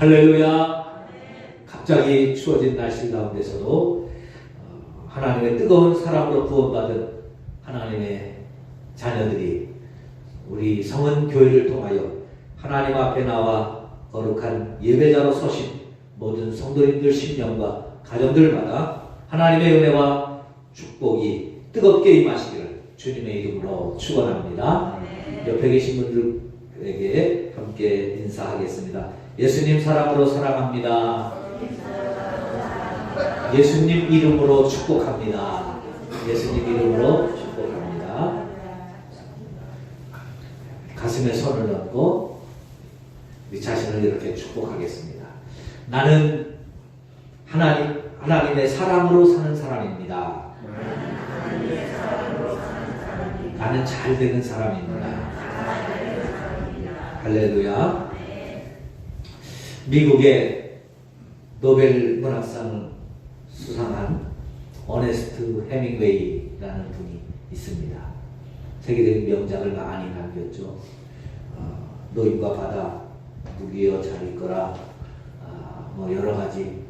할렐루야. 갑자기 추워진 날씨 가운데서도 하나님의 뜨거운 사랑으로 구원받은 하나님의 자녀들이 우리 성은 교회를 통하여 하나님 앞에 나와 거룩한 예배자로 서신 모든 성도님들 심령과 가정들마다 하나님의 은혜와 축복이 뜨겁게 임하시기를 주님의 이름으로 축원합니다. 옆에 계신 분들에게 함께 인사하겠습니다. 예수님 사랑으로 사랑합니다. 예수님 이름으로 축복합니다. 예수님 이름으로 축복합니다. 가슴에 손을 얹고 우리 자신을 이렇게 축복하겠습니다. 나는 하나님의 사랑으로 사는 사람입니다. 나는 잘 되는 사람입니다. 할렐루야. 미국의 노벨 문학상을 수상한 어네스트 헤밍웨이라는 분이 있습니다. 세계적인 명작을 많이 남겼죠. 노인과 바다, 무기여 잘 있거라, 여러 가지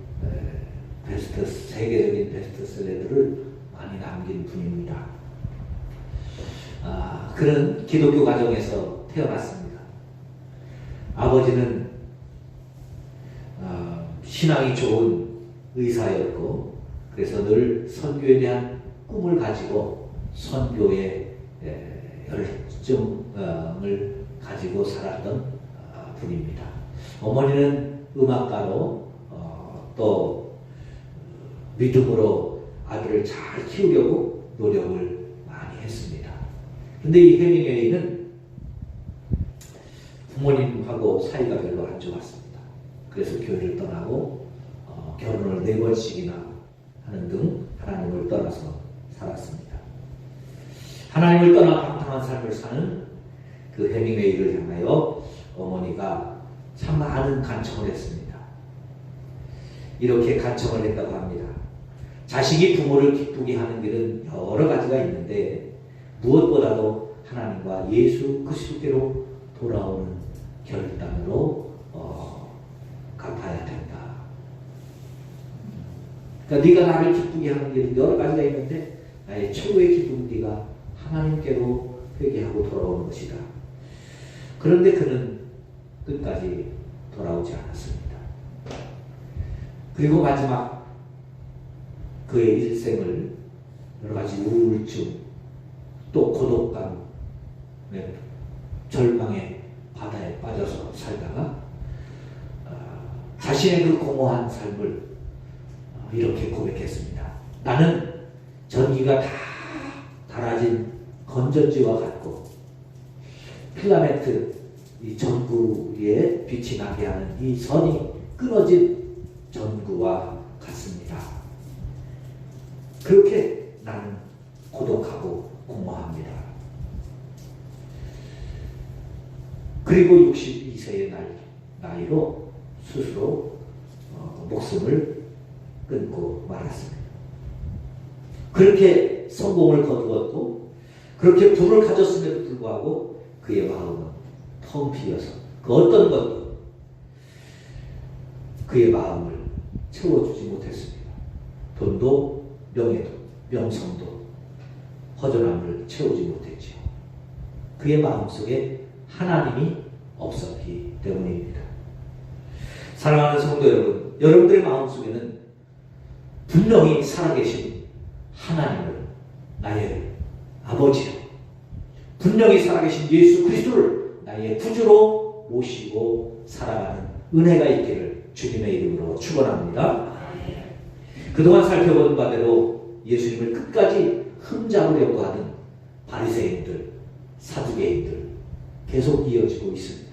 세계적인 베스트셀러들을 많이 남긴 분입니다. 그는 기독교 가정에서 태어났습니다. 아버지는 신앙이 좋은 의사였고, 그래서 늘 선교에 대한 꿈을 가지고 선교의 열정을 가지고 살았던 분입니다. 어머니는 음악가로 또 믿음으로 아들을 잘 키우려고 노력을 많이 했습니다. 그런데 이 헤밍웨이는 부모님하고 사이가 별로 안 좋았습니다. 그래서 교회를 떠나고 결혼을 4번씩이나 하는 등 하나님을 떠나서 살았습니다. 하나님을 떠나 방탕한 삶을 사는 그 헤밍웨이를 향하여 어머니가 참 많은 간청을 했습니다. 이렇게 간청을 했다고 합니다. 자식이 부모를 기쁘게 하는 길은 여러 가지가 있는데 무엇보다도 하나님과 예수 그리스도께로 돌아오는 결단으로 갚아야 된다. 그러니까 네가 나를 기쁘게 하는 길은 여러 가지가 있는데 나의 최고의 기쁨은 네가 하나님께로 회개하고 돌아오는 것이다. 그런데 그는 끝까지 돌아오지 않았습니다. 그리고 마지막 그의 일생을 여러 가지 우울증, 또 고독감, 절망의 바다에 빠져서 살다가 자신의 그 공허한 삶을 이렇게 고백했습니다. 나는 전기가 다 달아진 건전지와 같고 필라멘트, 이 전구에 빛이 나게 하는 이 선이 끊어진 전구와 같습니다. 그렇게 나는 고독하고 공허합니다. 그리고 62세의 나이로 스스로 목숨을 끊고 말았습니다. 그렇게 성공을 거두었고 그렇게 부를 가졌음에도 불구하고 그의 마음은 텅 비어서 그 어떤 것도 그의 마음을 채워주지 못했습니다. 돈도 명예도 명성도 허전함을 채우지 못했지요. 그의 마음속에 하나님이 없었기 때문입니다. 사랑하는 성도 여러분, 여러분들의 마음속에는 분명히 살아계신 하나님을 나의 아버지로, 분명히 살아계신 예수 그리스도를 나의 구주로 모시고 살아가는 은혜가 있기를 주님의 이름으로 축원합니다. 그동안 살펴본 바대로 예수님을 끝까지 흠잡으려고 하는 바리새인들, 사두개인들 계속 이어지고 있습니다.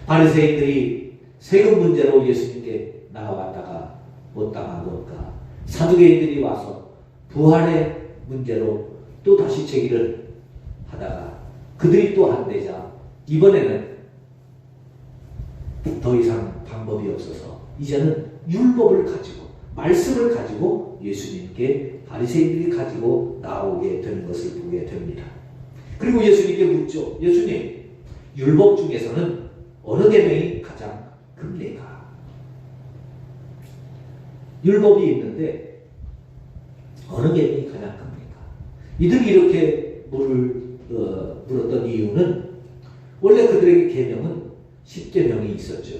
바리새인들이 세금 문제로 예수님께 나와왔다가 못 당하고가 사두개인들이 와서 부활의 문제로 또 다시 제기를 하다가 그들이 또 안 되자 이번에는 더 이상 방법이 없어서 이제는 율법을 가지고 말씀을 가지고 예수님께 바리새인들이 가지고 나오게 되는 것을 보게 됩니다. 그리고 예수님께 묻죠. 예수님, 율법 중에서는 어느 계명이 가장 급냐? 큽니까? 율법이 있는데 어느 계명이 가장 큽니까? 이들이 이렇게 물었던 이유는 원래 그들에게 계명은 10계명이 있었죠.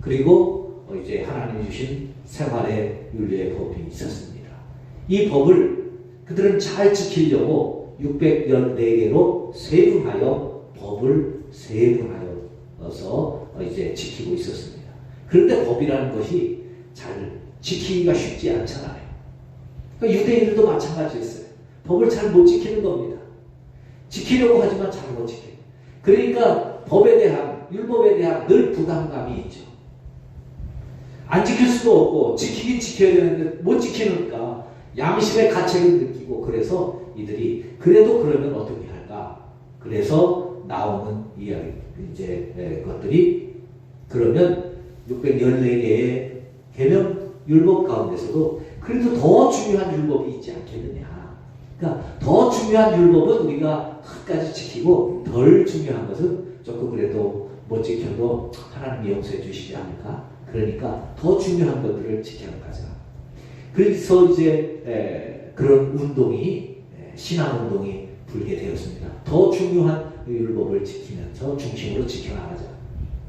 그리고 이제 하나님이 주신 생활의 윤리의 법이 있었습니다. 이 법을 그들은 잘 지키려고 614개로 세분하여 법을 세분하여서 이제 지키고 있었습니다. 그런데 법이라는 것이 잘 지키기가 쉽지 않잖아요. 그러니까 유대인들도 마찬가지였어요. 법을 잘 못 지키는 겁니다. 지키려고 하지만 잘 못 지켜요. 그러니까 법에 대한, 율법에 대한 늘 부담감이 있죠. 안 지킬 수도 없고 지키긴 지켜야 되는데 못 지키니까 양심의 가책을 느끼고, 그래서 이들이 그래도 그러면 어떻게 할까? 그래서 나오는 이야기, 이제 것들이, 그러면 614개의 계명 율법 가운데서도 그래도 더 중요한 율법이 있지 않겠느냐. 그러니까 더 중요한 율법은 우리가 끝까지 지키고 덜 중요한 것은 조금 그래도 못 지켜도 하나님이 용서해 주시지 않을까. 그러니까 더 중요한 것들을 지켜나가자. 그래서 이제 그런 운동이, 신앙운동이 불게 되었습니다. 더 중요한 율법을 지키면서 중심으로 지켜나가자.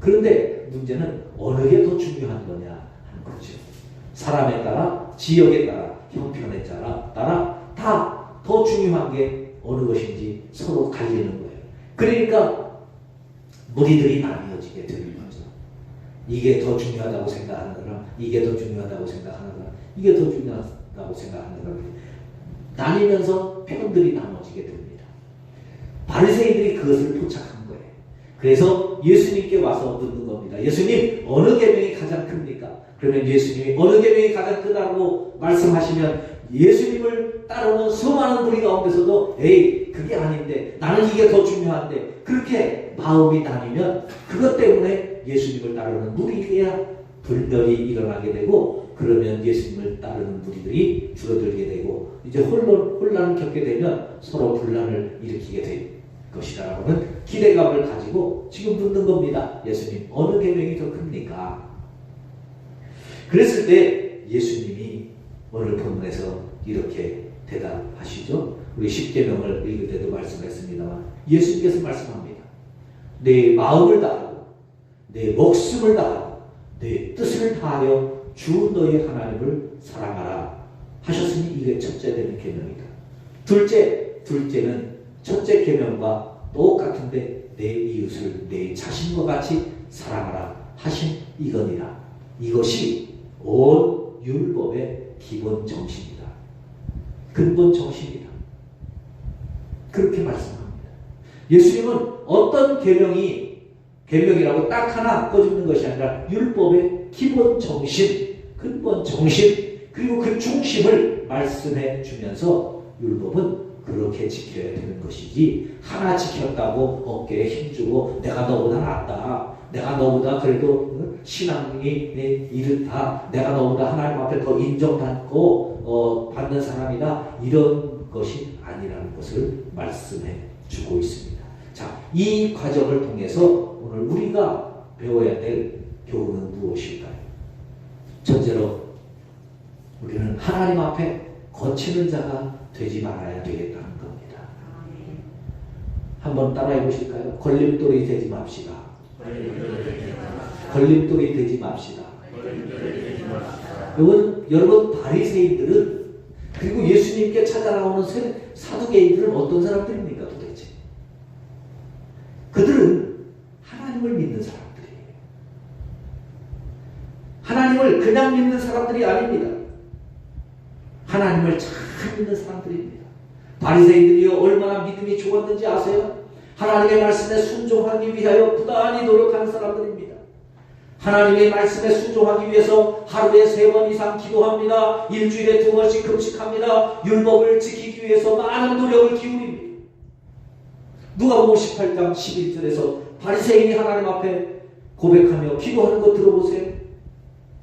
그런데 문제는 어느 게 더 중요한 거냐 하는 거죠. 사람에 따라, 지역에 따라, 형편에 따라 다 더 중요한 게 어느 것인지 서로 갈리는 거예요. 그러니까 무리들이 나뉘어지게 되는 거죠. 이게 더 중요하다고 생각하는 거랑, 이게 더 중요하다고 생각하는 거랑, 이게 더 중요하다고 생각하는 거랑 나뉘면서 편들이 나눠지게 됩니다. 바리새인들이 그것을 포착한 거예요. 그래서 예수님께 와서 묻는 겁니다. 예수님, 어느 계명이 가장 큽니까? 그러면 예수님이 어느 계명이 가장 크다고 말씀하시면 예수님을 따르는 수많은 무리 가운데서도 에이, 그게 아닌데, 나는 이게 더 중요한데, 그렇게 마음이 나뉘면 그것 때문에 예수님을 따르는 무리가 분열이 일어나게 되고, 그러면 예수님을 따르는 무리들이 줄어들게 되고, 이제 혼란을 겪게 되면 서로 분란을 일으키게 될 것이다라고는 기대감을 가지고 지금 묻는 겁니다. 예수님, 어느 계명이 더 큽니까? 그랬을 때 예수님이 오늘 본문에서 이렇게 대답하시죠. 우리 10계명을 읽을 때도 말씀했습니다만 예수님께서 말씀합니다. 내 마음을 다하고 내 목숨을 다하고 내 뜻을 다하여 주 너의 하나님을 사랑하라 하셨으니 이게 첫째 되는 계명이다. 둘째는 첫째 계명과 똑같은데 내 이웃을 내 자신과 같이 사랑하라 하신 이거니라. 이것이 온 율법의 기본 정신이다. 근본 정신이다. 그렇게 말씀합니다. 예수님은 어떤 계명이라고 딱 하나 꺼주는 것이 아니라 율법의 기본 정신, 근본 정신, 그리고 그 중심을 말씀해 주면서 율법은 그렇게 지켜야 되는 것이지, 하나 지켰다고 어깨에 힘주고 내가 너보다 낫다, 내가 너보다 그래도 신앙이 이렇다, 내가 너보다 하나님 앞에 더 인정받고 받는 사람이다, 이런 것이 아니라는 것을 말씀해 주고 있습니다. 자, 이 과정을 통해서 오늘 우리가 배워야 될 교훈은 무엇일까요? 첫째로 우리는 하나님 앞에 거치는 자가 되지 말아야 되겠다는 겁니다. 한번 따라해 보실까요? 걸림돌이 되지 맙시다. 걸림돌이 되지 맙시다. 여러분 바리새인들은, 그리고 예수님께 찾아나오는 사두개인들은 어떤 사람들입니까 도대체? 그들은 하나님을 믿는 사람들이에요. 하나님을 그냥 믿는 사람들이 아닙니다. 하나님을 잘 믿는 사람들입니다. 바리새인들이 얼마나 믿음이 좋았는지 아세요? 하나님의 말씀에 순종하기 위하여 부단히 노력하는 사람들입니다. 하나님의 말씀에 순종하기 위해서 하루에 3번 이상 기도합니다. 일주일에 2번씩 금식합니다. 율법을 지키기 위해서 많은 노력을 기울입니다. 누가복음 18장 11절에서 바리새인이 하나님 앞에 고백하며 기도하는 것 들어보세요.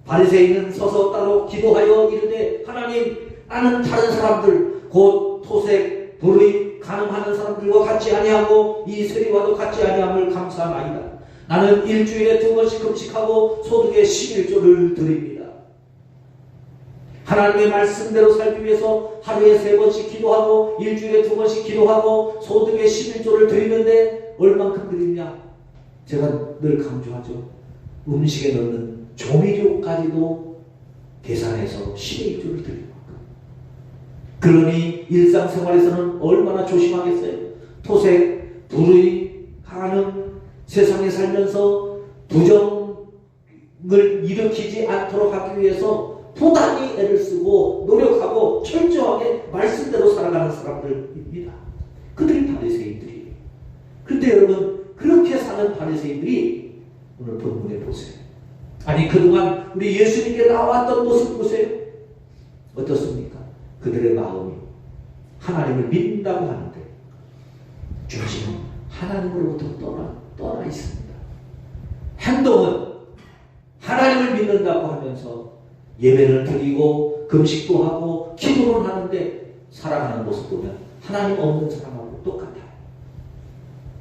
바리새인은 서서 따로 기도하여 이르되, 하나님, 나는 다른 사람들 곧 토색, 불의, 간음하는 사람들과 같이 아니하고 이 세리와도 같이 아니함을 감사하나이다. 나는 일주일에 2번씩 금식하고 소득의 11조를 드립니다. 하나님의 말씀대로 살기 위해서 하루에 3번씩 기도하고 일주일에 2번씩 기도하고 소득의 11조를 드리는데 얼만큼 드리냐? 제가 늘 강조하죠. 음식에 넣는 조미료까지도 계산해서 11조를 드립니다. 그러니 일상생활에서는 얼마나 조심하겠어요. 토색, 불의, 간음, 세상에 살면서 부정을 일으키지 않도록 하기 위해서 부단히 애를 쓰고 노력하고 철저하게 말씀대로 살아가는 사람들입니다. 그들이 바리새인들이에요. 그런데 여러분, 그렇게 사는 바리새인들이 오늘 본문에 보세요. 아니 그동안 우리 예수님께 나왔던 모습 보세요. 어떻습니까? 그들의 마음이 하나님을 믿는다고 하는데 중심은 하나님으로부터 떠나 있습니다. 행동은 하나님을 믿는다고 하면서 예배를 드리고 금식도 하고 기도를 하는데 살아가는 모습 보면 하나님 없는 사람하고 똑같아요.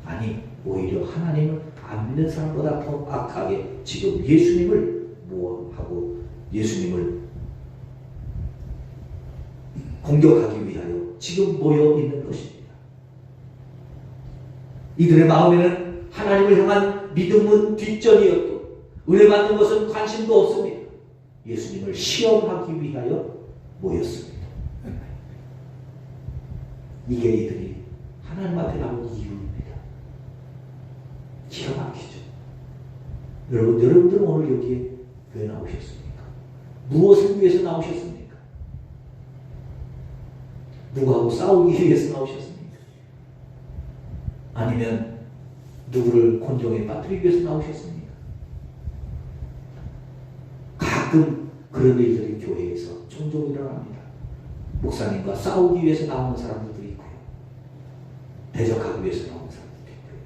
아니 오히려 하나님을 안 믿는 사람보다 더 악하게 지금 예수님을 모함하고 예수님을 공격하기 위하여 지금 모여 있는 것입니다. 이들의 마음에는 하나님을 향한 믿음은 뒷전이었고 은혜 받는 것은 관심도 없습니다. 예수님을 시험하기 위하여 모였습니다. 이게 이들이 하나님 앞에 나온 이유입니다. 기가 막히죠. 여러분들은 오늘 여기에 왜 나오셨습니까? 무엇을 위해서 나오셨습니까? 누구하고 싸우기 위해서 나오셨습니까? 아니면 누구를 곤종에 빠뜨리기 위해서 나오셨습니까? 가끔 그런 일들이 교회에서 종종 일어납니다. 목사님과 싸우기 위해서 나오는 사람들도 있고요. 대적하기 위해서 나오는 사람들도 있고요.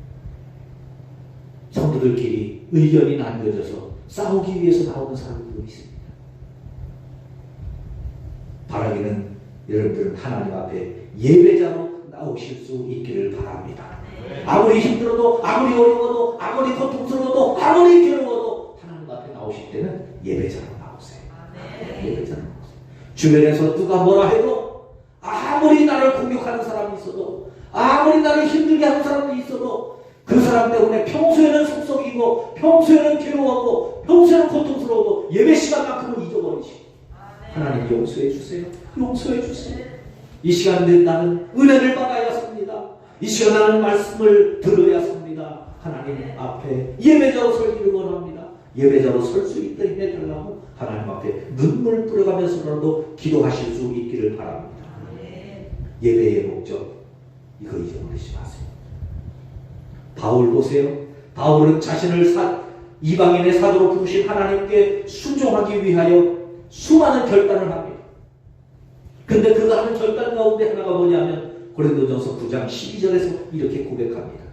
성도들끼리 의견이 나뉘어져서 싸우기 위해서 나오는 사람들도 있습니다. 바라기는 여러분들은 하나님 앞에 예배자로 나오실 수 있기를 바랍니다. 아무리 힘들어도 아무리 어려워도 아무리 고통스러워도 아무리 괴로워도 하나님 앞에 나오실 때는 예배자로 나오세요. 예배자로 나오세요. 주변에서 누가 뭐라 해도 아무리 나를 공격하는 사람이 있어도 아무리 나를 힘들게 하는 사람이 있어도 그 사람 때문에 평소에는 속썩이고 평소에는 괴로워하고 평소에는 고통스러워도 예배 시간만큼은 잊어버리시고 하나님 용서해 주세요. 용서해 주세요. 이 시간 나는 은혜를 받아야 삽니다. 이 시간 나는 말씀을 들어야 삽니다. 하나님 앞에 예배자로 설기를 원합니다. 예배자로 설 수 있도록 해달라고 하나님 앞에 눈물 뿌려가면서라도 기도하실 수 있기를 바랍니다. 예배의 목적 이거 잊어버리지 마세요. 바울 보세요. 바울은 자신을 이방인의 사도로 부르신 하나님께 순종하기 위하여 수많은 결단을 합니다. 근데 그 하는 결단 가운데 하나가 뭐냐면 고린도전서 9장 12절에서 이렇게 고백합니다.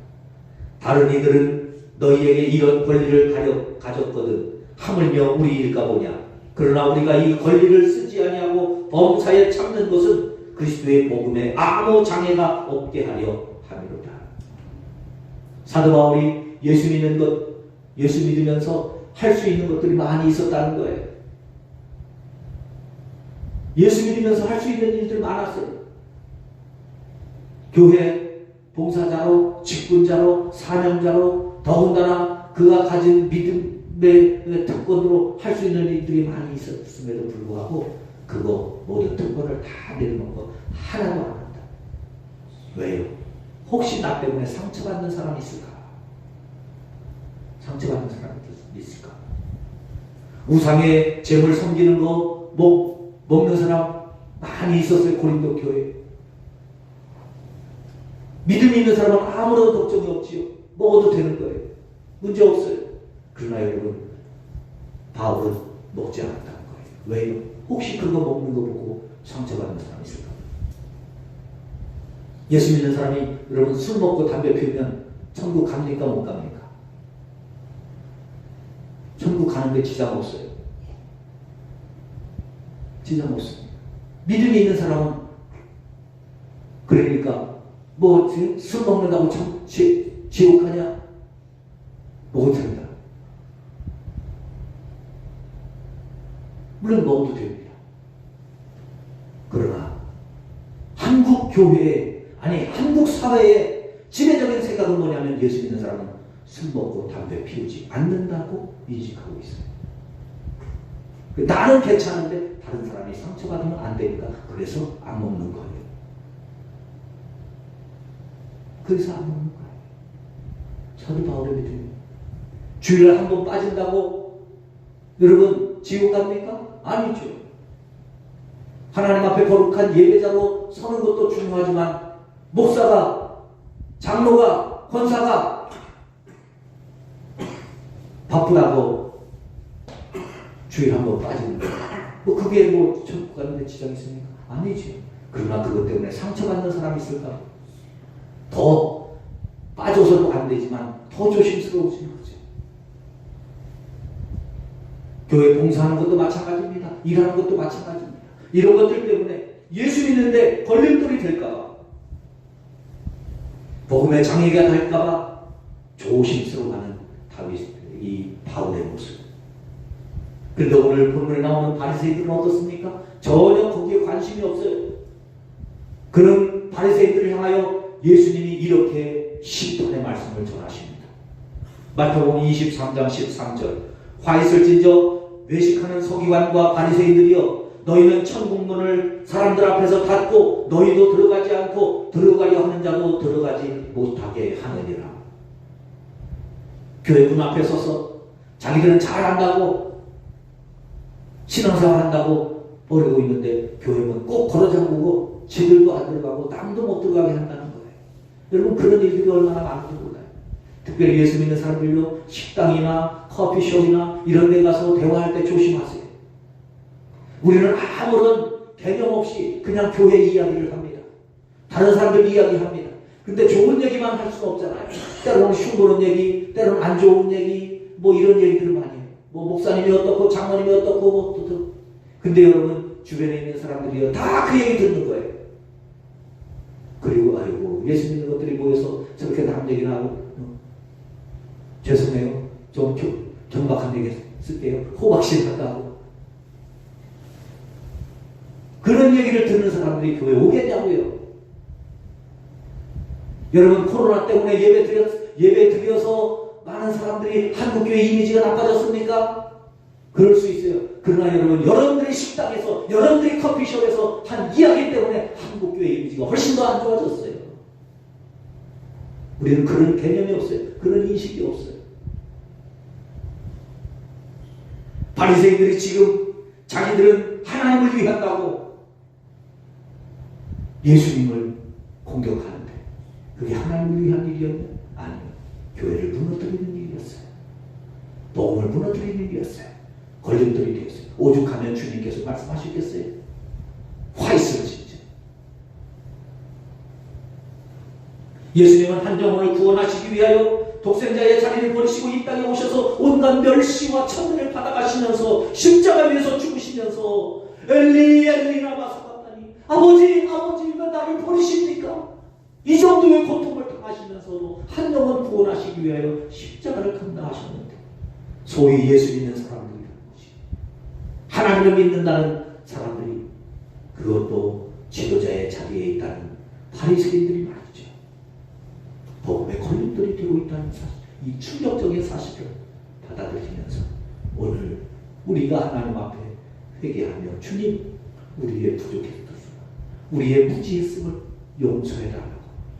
다른 이들은 너희에게 이런 권리를 가졌거든 하물며 우리일까 보냐. 그러나 우리가 이 권리를 쓰지 아니하고 범사에 참는 것은 그리스도의 복음에 아무 장애가 없게 하려 함이로다. 사도 바울이 예수 믿으면서 할 수 있는 것들이 많이 있었다는 거예요. 예수 믿으면서 할 수 있는 일들 많았어요. 교회 봉사자로, 직분자로, 사명자로, 더군다나 그가 가진 믿음의 특권으로 할 수 있는 일들이 많이 있었음에도 불구하고 그거 모든 특권을 다 내려놓고 하나도 안 한다. 왜요? 혹시 나 때문에 상처받는 사람이 있을까? 상처받는 사람이 있을까? 우상의 재물 섬기는 거 먹는 사람 많이 있었어요. 고린도 교회. 믿음이 있는 사람은 아무런 걱정이 없지요. 먹어도 되는 거예요. 문제 없어요. 그러나 여러분 바울은 먹지 않았다는 거예요. 왜요? 혹시 그거 먹는 거 보고 상처받는 사람이 있을까? 예수 믿는 사람이 여러분 술 먹고 담배 피우면 천국 갑니까 못 갑니까? 천국 가는데 지장 없어요. 지장 없습니다. 믿음이 있는 사람은 그러니까 뭐 술 먹는다고 지옥 가냐? 못 못한다. 물론 먹어도 됩니다. 그러나 한국 교회에, 아니 한국 사회의 지배적인 생각은 뭐냐면 예수 믿는 사람은 술 먹고 담배 피우지 않는다고 인식하고 있어요. 나는 괜찮은데 다른 사람이 상처받으면 안 되니까 그래서 안 먹는 거예요. 그래서 안 먹는 거예요. 사도 바울의 믿음이 주일날 한 번 빠진다고 여러분 지옥 갑니까? 아니죠. 하나님 앞에 거룩한 예배자로 서는 것도 중요하지만 목사가, 장로가, 권사가 바쁘다고 주일 한 번 빠지는 거예요. 뭐 그게 뭐 천국 가는데 지장이 있습니까? 아니죠. 그러나 그것 때문에 상처받는 사람이 있을까? 더 빠져서도 안 되지만 더 조심스러워지는 거죠. 교회 봉사하는 것도 마찬가지입니다. 일하는 것도 마찬가지입니다. 이런 것들 때문에 예수 믿는데 걸림돌이 될까봐, 복음의 장애가 될까봐 조심스러워하는 이 바울의 모습. 그런데 오늘 본문에 나오는 바리새인들은 어떻습니까? 전혀 거기에 관심이 없어요. 그런 바리새인들을 향하여 예수님이 이렇게 심판의 말씀을 전하십니다. 마태복음 23장 13절 화 있을진저 외식하는 서기관과 바리새인들이여 너희는 천국문을 사람들 앞에서 닫고 너희도 들어가지 않고 들어가려 하는 자도 들어가지 못하게 하느니라. 교회 문 앞에 서서 자기들은 잘한다고 신앙생활 한다고 버리고 있는데 교회 문 꼭 걸어 잠그고 지들도 안 들어가고 남도 못 들어가게 한다는 거예요. 여러분 그런 일들이 얼마나 많은지 몰라요. 특별히 예수 믿는 사람들도 식당이나 커피숍이나 이런 데 가서 대화할 때 조심하세요. 우리는 아무런 개념 없이 그냥 교회 이야기를 합니다. 다른 사람들 이야기합니다. 근데 좋은 얘기만 할 수는 없잖아요. 때로는 흉보는 얘기, 때로는 안 좋은 얘기, 뭐 이런 얘기들을 많이 해요. 뭐 목사님이 어떻고 장로님이 어떻고 뭐 또. 근데 여러분 주변에 있는 사람들이 다 그 얘기 듣는 거예요. 그리고 아이고 예수 믿는 것들이 모여서 저렇게 남 얘기나 하고 죄송해요. 좀 경박한 얘기 쓸게요. 호박씨 같다고. 그런 얘기를 듣는 사람들이 교회에 오겠냐고요. 여러분 코로나 때문에 예배 드려서 많은 사람들이 한국교회 이미지가 나빠졌습니까? 그럴 수 있어요. 그러나 여러분 여러분들이 식당에서 여러분들이 커피숍에서 한 이야기 때문에 한국교회 이미지가 훨씬 더 안 좋아졌어요. 우리는 그런 개념이 없어요. 그런 인식이 없어요. 바리새인들이 지금 자기들은 하나님을 위한다고 예수님을 공격하는데 그게 하나님을 위한 일이었냐? 아니요. 교회를 무너뜨리는 일이었어요. 복음을 무너뜨리는 일이었어요. 걸림돌이 되었어요. 오죽하면 주님께서 말씀하시겠어요? 화 있어요 진짜. 예수님은 한 영혼을 구원하시기 위하여 독생자의 자리를 버리시고 이 땅에 오셔서 온갖 멸시와 천대를 받아가시면서 십자가 위에서 죽으시면서 엘리 엘리 라마 사박다니 아버지 왜 나를 버리십니까? 이 정도의 고통을 당하시면서도 한 영혼 구원하시기 위하여 십자가를 감당하셨는데 소위 예수 믿는 사람들이라는 것이 하나님을 믿는다는 사람들이 그것도 지도자의 자리에 있다는 바리새인들이 말이죠. 복음의 걸림돌이 되고 있다는 사실, 이 충격적인 사실을 받아들이면서 오늘 우리가 하나님 앞에 회개하며 주님 우리의 부족했던 우리의 무지했음을 용서해달라고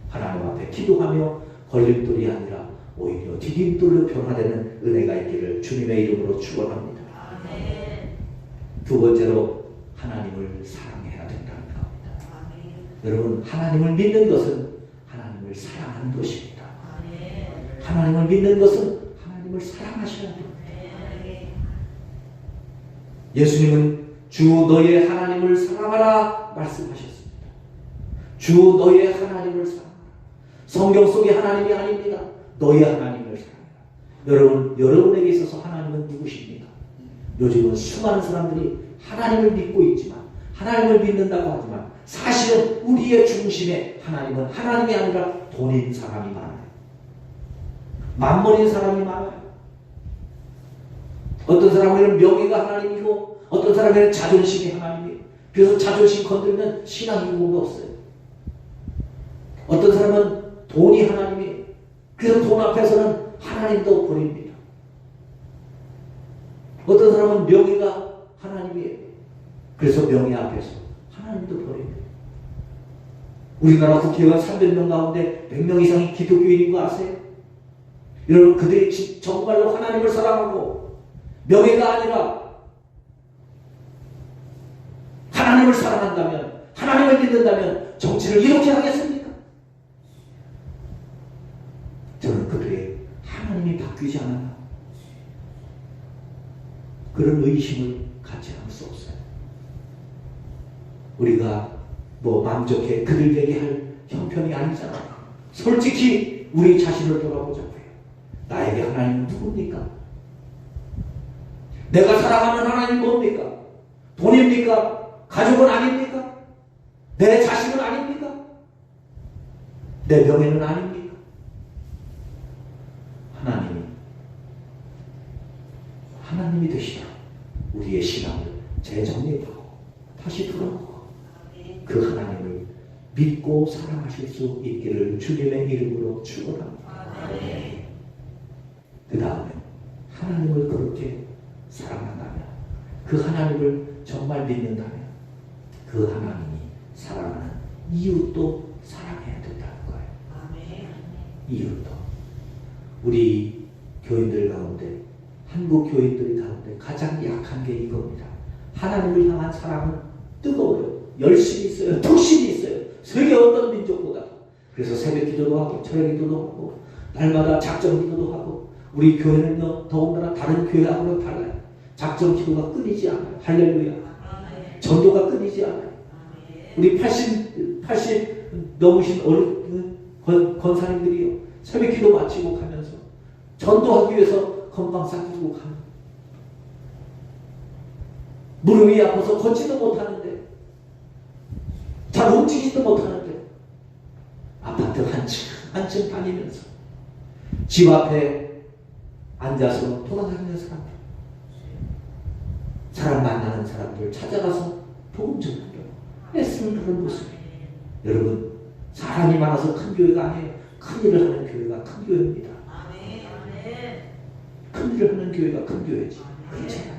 하나님 앞에 기도하며 걸림돌이 아니라 오히려 디딤돌로 변화되는 은혜가 있기를 주님의 이름으로 축원합니다. 두 번째로 하나님을 사랑해야 된다는 겁니다. 여러분 하나님을 믿는 것은 하나님을 사랑하는 것입니다. 하나님을 믿는 것은 하나님을 사랑하셔야 됩니다. 예수님은 주 너의 하나님을 사랑하라 말씀하셨습니다. 주 너의 하나님을 사랑하라. 성경 속의 하나님이 아닙니다. 너의 하나님을 사랑하라. 여러분, 여러분에게 있어서 하나님은 누구십니까? 요즘은 수많은 사람들이 하나님을 믿고 있지만 하나님을 믿는다고 하지만 사실은 우리의 중심에 하나님은 하나님이 아니라 돈인 사람이 많아요. 만물인 사람이 많아요. 어떤 사람에게는 명예가 하나님이고 어떤 사람에게는 자존심이 하나님이에요. 그래서 자존심 건드리면 신앙이 의무가 없어요. 어떤 사람은 돈이 하나님이에요. 그래서 돈 앞에서는 하나님도 버립니다. 어떤 사람은 명예가 하나님이에요. 그래서 명예 앞에서 하나님도 버립니다. 우리나라 국회의원 300명 가운데 100명 이상이 기독교인인 거 아세요? 여러분, 그들이 정말로 하나님을 사랑하고 명예가 아니라 하나님을 사랑한다면, 하나님을 믿는다면 정치를 이렇게 하겠습니까? 저는 그들의 하나님이 바뀌지 않았나 그런 의심을 갖지 않을 수 없어요. 우리가 뭐 마음 좋게 그들 되게 할 형편이 아니잖아요. 솔직히 우리 자신을 돌아보자고요. 나에게 하나님은 누굽니까? 내가 사랑하는 하나님 뭡니까? 돈입니까? 가족은 아닙니까? 내 자식은 아닙니까? 내 명예는 아닙니까? 하나님이 되시라. 우리의 신앙을 재정립하고 다시 돌아오고 그 하나님을 믿고 사랑하실 수 있기를 주님의 이름으로 축원합니다. 그 다음에 하나님을 그렇게 사랑한다면, 그 하나님을 정말 믿는다면 그 하나님이 사랑하는 이웃도 사랑해야 된다는 거예요. 이웃도. 우리 교인들 가운데, 한국 교인들 가운데 가장 약한 게 이겁니다. 하나님을 향한 사랑은 뜨거워요. 열심히 있어요. 뚝심이 있어요. 세계 어떤 민족보다. 그래서 새벽 기도도 하고 저녁 기도도 하고 날마다 작정 기도도 하고, 우리 교회는 더군다나 다른 교회하고는 달라요. 작정 기도가 끊이지 않아요. 할렐루야. 전도가 끊이지 않아요. 우리 80 넘으신 권사님들이요, 새벽 기도 마치고 가면서 전도하기 위해서 건강 싹두고 가는, 무릎이 아파서 걷지도 못하는데, 잘 움직이지도 못하는데 아파트 한층 다니면서 집 앞에 앉아서 돌아다니는 사람들, 사람 만나는 사람들 찾아가서 복음 전하려고 애쓰는 그런 모습이에요. 여러분, 사람이 많아서 큰 교회가 아니에요. 큰 일을 하는 교회가 큰 교회입니다. 큰 일을 하는 교회가 큰 교회지. 그렇잖아요.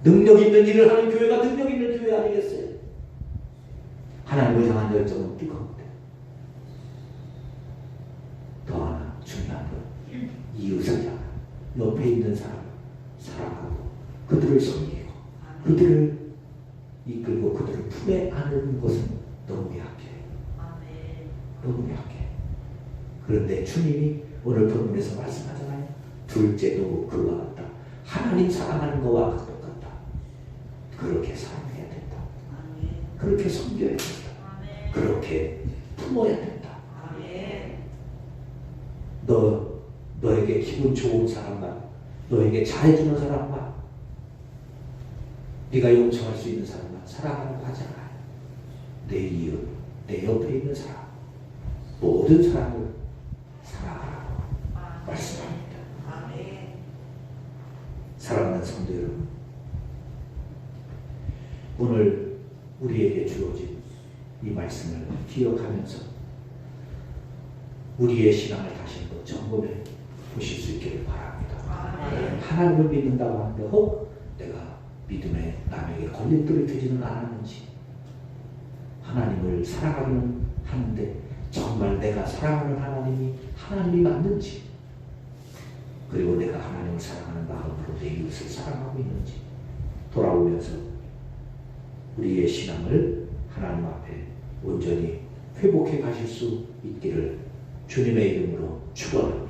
능력 있는 일을 하는 교회가 능력 있는 교회 아니겠어요? 하나님을 향한 열정은 뜨거운데, 더 하나 중요한 건 이웃을 향한, 옆에 있는 사람을 사랑하고 그들을 섬기고 그들을 이끌고 그들을 품에 안는 것은 너무 약해요. 너무 약해. 그런데 주님이 오늘 본문에서 말씀하잖아요. 둘째도 그와 같다. 하나님 사랑하는 것과 똑같다. 그렇게 사랑해야 된다. 그렇게 섬겨야 된다. 그렇게 품어야 된다. 너에게 기분 좋은 사람만, 너에게 잘해주는 사람만, 네가 용서할 수 있는 사람만 사랑하라고 하잖아요. 내 이웃, 내 옆에 있는 사람, 모든 사람을 사랑하라고 말씀합니다. 사랑하는 성도 여러분, 오늘 우리에게 주어진 이 말씀을 기억하면서 우리의 신앙을 다시 한번 점검해 보실 수 있기를 바랍니다. 하나님을 믿는다고 하는데 혹 내가 믿음에 남에게 걸림돌이 되지는 않았는지, 하나님을 사랑하려는 하는데 정말 내가 사랑하는 하나님이 맞는지, 그리고 내가 하나님을 사랑하는 마음으로 내 이웃을 사랑하고 있는지 돌아오면서 우리의 신앙을 하나님 앞에 온전히 회복해 가실 수 있기를 주님의 이름으로 축원합니다.